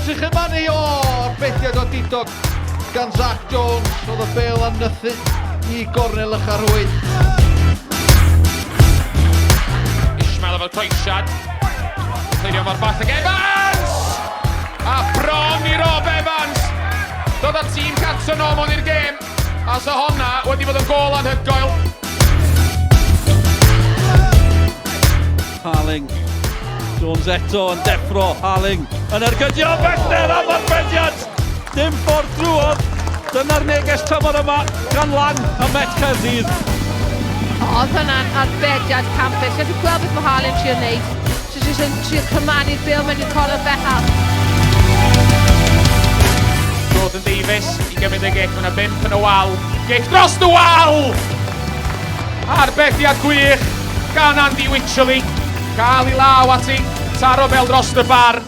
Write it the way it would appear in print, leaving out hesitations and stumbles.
Sych yma ni o arbediad o didog gan Zac Jones. Oedd y bel am nythu I gornel eich arwyd. Ismail efo troesiad. Cleirio mor ball ag Evans! A bron I Rob Evans. Dod â'r tîm Catson o mewn i'r gêm. A so honna wedi bod yn gol anhygoel. Harling. Jones eto yn deffro. Harling yn ergydio bellter am arbediad. Dim ffordd drwodd. Dyna'r neges tymor yma gan lan y Met Caerdydd. Oedd hwnna'n arbediad campus. Gallwch gweld beth mae Harling trio wneud. Trio cymanu'r bil mewn i'r corff fechal. Jordan Davies I gymryd y gic. Mae'n 5 yn y wal. Gic dros y wal! Arbediad gwych gan Andy Wycherley. Cael I law at I. Taro bel dros y bar.